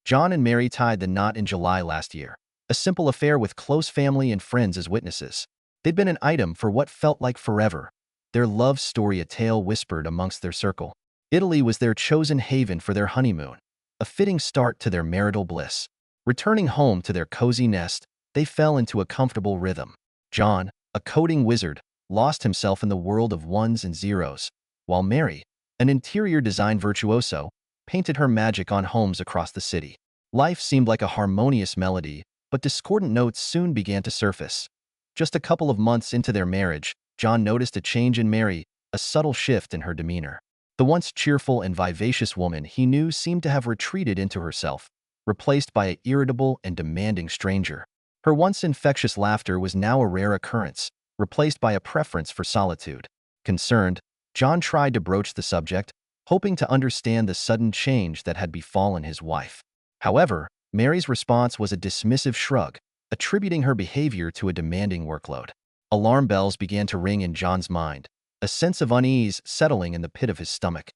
John and Mary tied the knot in July last year, a simple affair with close family and friends as witnesses. They'd been an item for what felt like forever, their love story a tale whispered amongst their circle. Italy was their chosen haven for their honeymoon, a fitting start to their marital bliss. Returning home to their cozy nest, they fell into a comfortable rhythm. John, a coding wizard, lost himself in the world of ones and zeros, while Mary, an interior design virtuoso, painted her magic on homes across the city. Life seemed like a harmonious melody, but discordant notes soon began to surface. Just a couple of months into their marriage, John noticed a change in Mary, a subtle shift in her demeanor. The once cheerful and vivacious woman he knew seemed to have retreated into herself, replaced by an irritable and demanding stranger. Her once infectious laughter was now a rare occurrence, replaced by a preference for solitude. Concerned, John tried to broach the subject, hoping to understand the sudden change that had befallen his wife. However, Mary's response was a dismissive shrug, attributing her behavior to a demanding workload. Alarm bells began to ring in John's mind, a sense of unease settling in the pit of his stomach.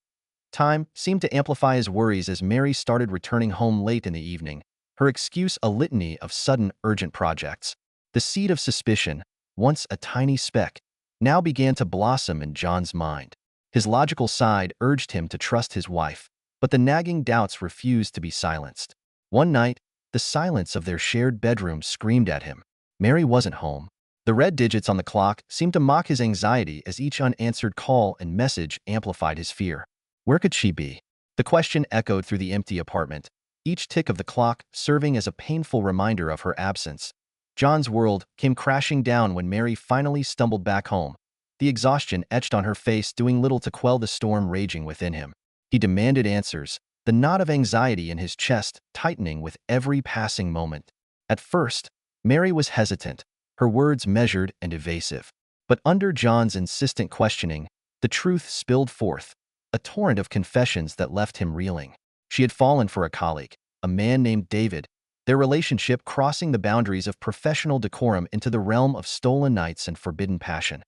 Time seemed to amplify his worries as Mary started returning home late in the evening, her excuse a litany of sudden, urgent projects. The seed of suspicion, once a tiny speck, now began to blossom in John's mind. His logical side urged him to trust his wife, but the nagging doubts refused to be silenced. One night, the silence of their shared bedroom screamed at him. Mary wasn't home. The red digits on the clock seemed to mock his anxiety as each unanswered call and message amplified his fear. Where could she be? The question echoed through the empty apartment, each tick of the clock serving as a painful reminder of her absence. John's world came crashing down when Mary finally stumbled back home, the exhaustion etched on her face doing little to quell the storm raging within him. He demanded answers, the knot of anxiety in his chest tightening with every passing moment. At first, Mary was hesitant, her words measured and evasive. But under John's insistent questioning, the truth spilled forth, a torrent of confessions that left him reeling. She had fallen for a colleague, a man named David, their relationship crossing the boundaries of professional decorum into the realm of stolen nights and forbidden passion.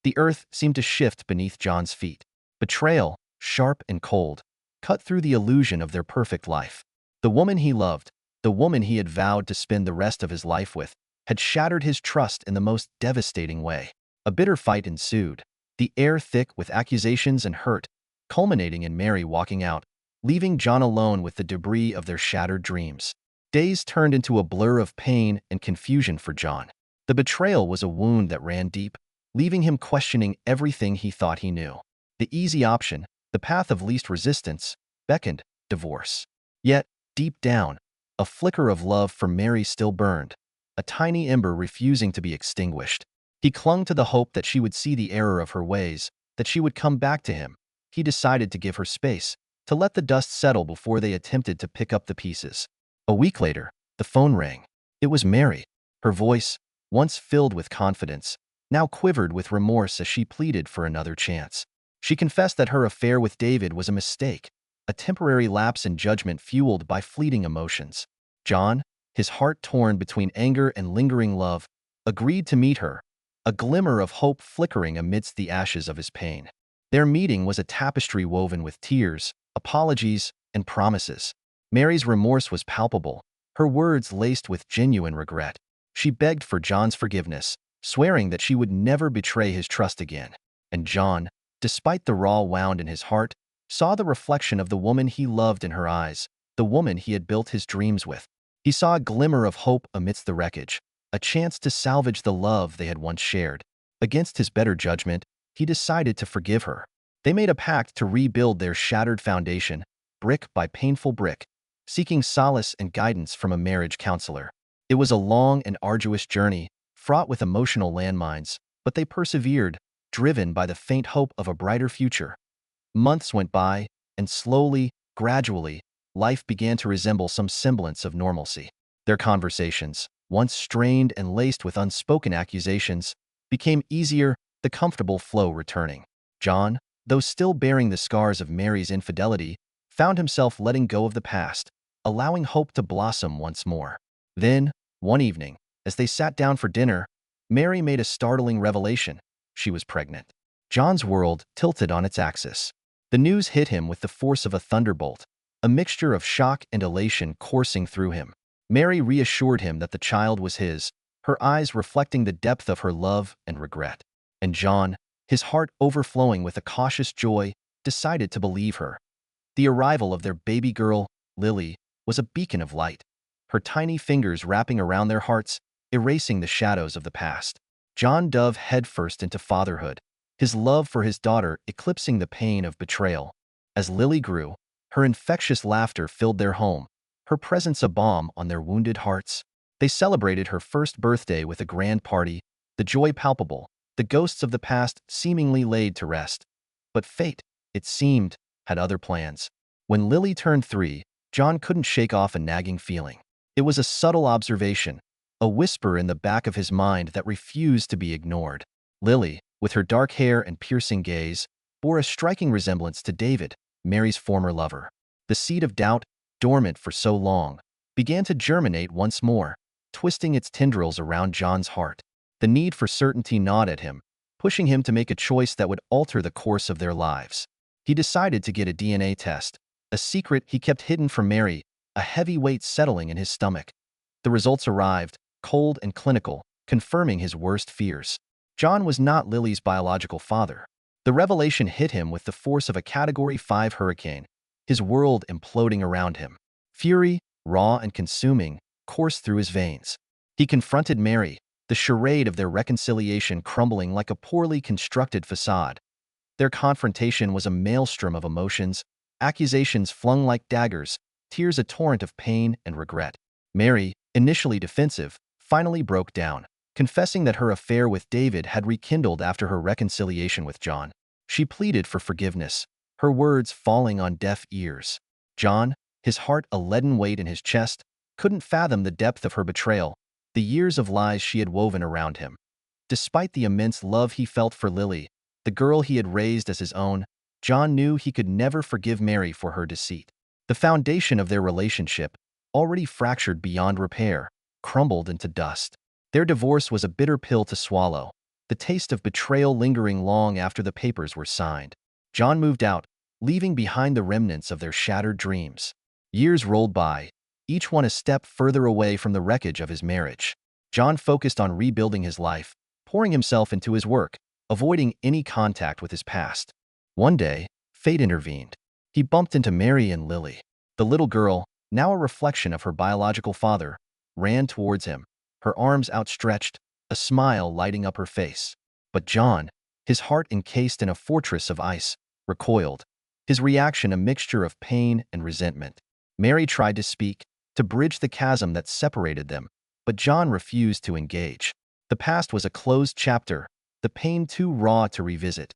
The earth seemed to shift beneath John's feet. Betrayal, sharp and cold, cut through the illusion of their perfect life. The woman he loved, the woman he had vowed to spend the rest of his life with, had shattered his trust in the most devastating way. A bitter fight ensued, the air thick with accusations and hurt, culminating in Mary walking out, leaving John alone with the debris of their shattered dreams. Days turned into a blur of pain and confusion for John. The betrayal was a wound that ran deep, leaving him questioning everything he thought he knew. The easy option, the path of least resistance, beckoned divorce. Yet, deep down, a flicker of love for Mary still burned, a tiny ember refusing to be extinguished. He clung to the hope that she would see the error of her ways, that she would come back to him. He decided to give her space, to let the dust settle before they attempted to pick up the pieces. A week later, the phone rang. It was Mary. Her voice, once filled with confidence, now quivered with remorse as she pleaded for another chance. She confessed that her affair with David was a mistake, a temporary lapse in judgment fueled by fleeting emotions. John, his heart torn between anger and lingering love, agreed to meet her, a glimmer of hope flickering amidst the ashes of his pain. Their meeting was a tapestry woven with tears, apologies, and promises. Mary's remorse was palpable, her words laced with genuine regret. She begged for John's forgiveness, swearing that she would never betray his trust again. And John, despite the raw wound in his heart, saw the reflection of the woman he loved in her eyes, the woman he had built his dreams with. He saw a glimmer of hope amidst the wreckage, a chance to salvage the love they had once shared. Against his better judgment, he decided to forgive her. They made a pact to rebuild their shattered foundation, brick by painful brick, seeking solace and guidance from a marriage counselor. It was a long and arduous journey, fraught with emotional landmines, but they persevered, driven by the faint hope of a brighter future. Months went by, and slowly, gradually, life began to resemble some semblance of normalcy. Their conversations, once strained and laced with unspoken accusations, became easier, the comfortable flow returning. John, though still bearing the scars of Mary's infidelity, found himself letting go of the past, allowing hope to blossom once more. Then, one evening, as they sat down for dinner, Mary made a startling revelation. She was pregnant. John's world tilted on its axis. The news hit him with the force of a thunderbolt, a mixture of shock and elation coursing through him. Mary reassured him that the child was his, her eyes reflecting the depth of her love and regret. And John, his heart overflowing with a cautious joy, decided to believe her. The arrival of their baby girl, Lily, was a beacon of light, her tiny fingers wrapping around their hearts, erasing the shadows of the past. John dove headfirst into fatherhood, his love for his daughter eclipsing the pain of betrayal. As Lily grew, her infectious laughter filled their home, her presence a balm on their wounded hearts. They celebrated her first birthday with a grand party, the joy palpable, the ghosts of the past seemingly laid to rest. But fate, it seemed, had other plans. When Lily turned 3, John couldn't shake off a nagging feeling. It was a subtle observation, a whisper in the back of his mind that refused to be ignored. Lily, with her dark hair and piercing gaze, bore a striking resemblance to David, Mary's former lover. The seed of doubt, dormant for so long, began to germinate once more, twisting its tendrils around John's heart. The need for certainty gnawed at him, pushing him to make a choice that would alter the course of their lives. He decided to get a DNA test, a secret he kept hidden from Mary, a heavy weight settling in his stomach. The results arrived, cold and clinical, confirming his worst fears. John was not Lily's biological father. The revelation hit him with the force of a Category 5 hurricane, his world imploding around him. Fury, raw and consuming, coursed through his veins. He confronted Mary, the charade of their reconciliation crumbling like a poorly constructed facade. Their confrontation was a maelstrom of emotions, accusations flung like daggers, tears a torrent of pain and regret. Mary, initially defensive, finally broke down, confessing that her affair with David had rekindled after her reconciliation with John. She pleaded for forgiveness, her words falling on deaf ears. John, his heart a leaden weight in his chest, couldn't fathom the depth of her betrayal, the years of lies she had woven around him. Despite the immense love he felt for Lily, the girl he had raised as his own, John knew he could never forgive Mary for her deceit. The foundation of their relationship, already fractured beyond repair, crumbled into dust. Their divorce was a bitter pill to swallow, the taste of betrayal lingering long after the papers were signed. John moved out, leaving behind the remnants of their shattered dreams. Years rolled by, each one a step further away from the wreckage of his marriage. John focused on rebuilding his life, pouring himself into his work, avoiding any contact with his past. One day, fate intervened. He bumped into Mary and Lily. The little girl, now a reflection of her biological father, ran towards him, her arms outstretched, a smile lighting up her face. But John, his heart encased in a fortress of ice, recoiled, his reaction a mixture of pain and resentment. Mary tried to speak, to bridge the chasm that separated them, but John refused to engage. The past was a closed chapter, the pain too raw to revisit.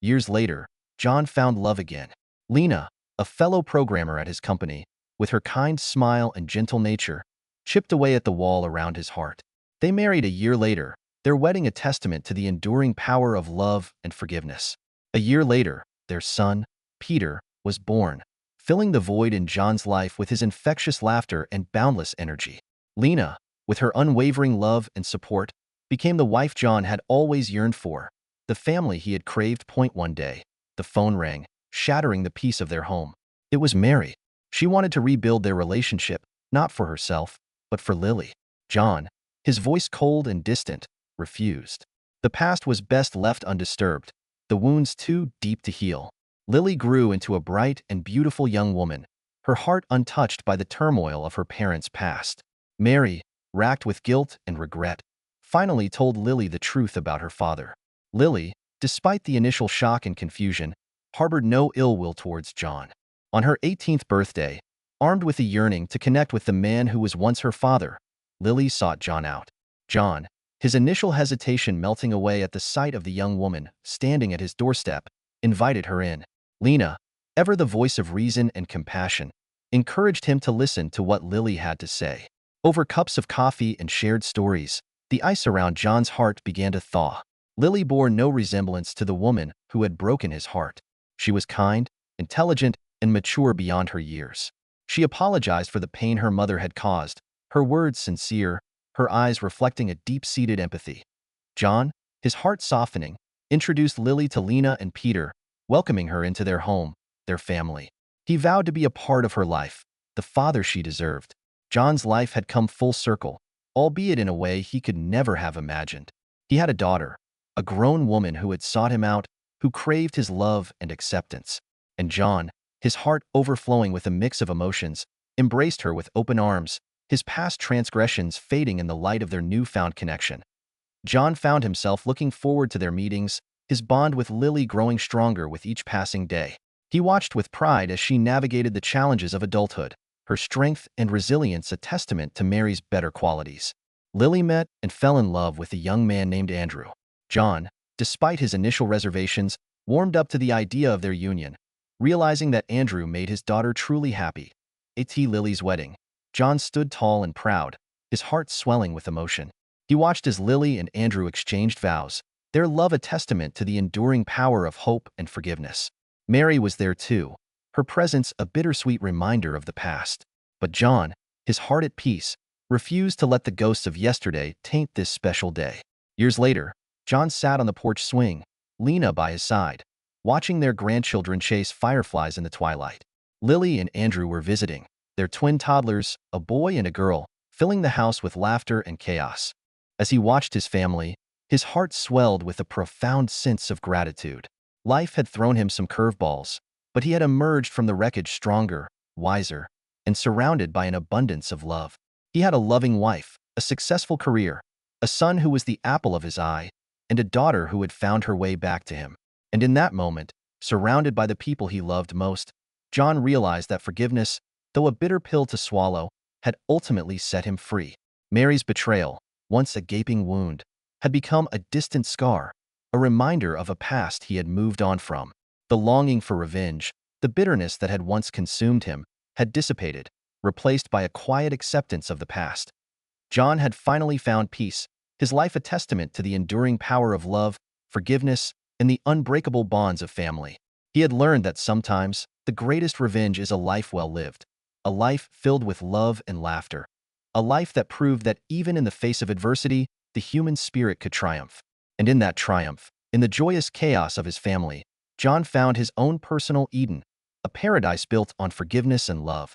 Years later, John found love again. Lena, a fellow programmer at his company, with her kind smile and gentle nature, chipped away at the wall around his heart. They married a year later, their wedding a testament to the enduring power of love and forgiveness. A year later, their son, Peter, was born, filling the void in John's life with his infectious laughter and boundless energy. Lena, with her unwavering love and support, became the wife John had always yearned for, the family he had craved. One day, the phone rang, shattering the peace of their home. It was Mary. She wanted to rebuild their relationship, not for herself, but for Lily. John, his voice cold and distant, refused. The past was best left undisturbed, the wounds too deep to heal. Lily grew into a bright and beautiful young woman, her heart untouched by the turmoil of her parents' past. Mary, racked with guilt and regret, finally told Lily the truth about her father. Lily, despite the initial shock and confusion, harbored no ill will towards John. On her 18th birthday, armed with a yearning to connect with the man who was once her father, Lily sought John out. John, his initial hesitation melting away at the sight of the young woman standing at his doorstep, invited her in. Lena, ever the voice of reason and compassion, encouraged him to listen to what Lily had to say. Over cups of coffee and shared stories, the ice around John's heart began to thaw. Lily bore no resemblance to the woman who had broken his heart. She was kind, intelligent, and mature beyond her years. She apologized for the pain her mother had caused, her words sincere, her eyes reflecting a deep-seated empathy. John, his heart softening, introduced Lily to Lena and Peter, welcoming her into their home, their family. He vowed to be a part of her life, the father she deserved. John's life had come full circle, albeit in a way he could never have imagined. He had a daughter, a grown woman who had sought him out, who craved his love and acceptance. And John, his heart overflowing with a mix of emotions, embraced her with open arms, his past transgressions fading in the light of their newfound connection. John found himself looking forward to their meetings, his bond with Lily growing stronger with each passing day. He watched with pride as she navigated the challenges of adulthood, her strength and resilience a testament to Mary's better qualities. Lily met and fell in love with a young man named Andrew. John, despite his initial reservations, warmed up to the idea of their union, realizing that Andrew made his daughter truly happy. At Lily's wedding, John stood tall and proud, his heart swelling with emotion. He watched as Lily and Andrew exchanged vows, their love a testament to the enduring power of hope and forgiveness. Mary was there too, her presence a bittersweet reminder of the past. But John, his heart at peace, refused to let the ghosts of yesterday taint this special day. Years later, John sat on the porch swing, Lena by his side, watching their grandchildren chase fireflies in the twilight. Lily and Andrew were visiting, their twin toddlers, a boy and a girl, filling the house with laughter and chaos. As he watched his family, his heart swelled with a profound sense of gratitude. Life had thrown him some curveballs, but he had emerged from the wreckage stronger, wiser, and surrounded by an abundance of love. He had a loving wife, a successful career, a son who was the apple of his eye, and a daughter who had found her way back to him. And in that moment, surrounded by the people he loved most, John realized that forgiveness, though a bitter pill to swallow, had ultimately set him free. Mary's betrayal, once a gaping wound, had become a distant scar, a reminder of a past he had moved on from. The longing for revenge, the bitterness that had once consumed him, had dissipated, replaced by a quiet acceptance of the past. John had finally found peace, his life a testament to the enduring power of love, forgiveness, and the unbreakable bonds of family. He had learned that sometimes the greatest revenge is a life well lived, a life filled with love and laughter, a life that proved that even in the face of adversity, the human spirit could triumph. And in that triumph, in the joyous chaos of his family, John found his own personal Eden, a paradise built on forgiveness and love.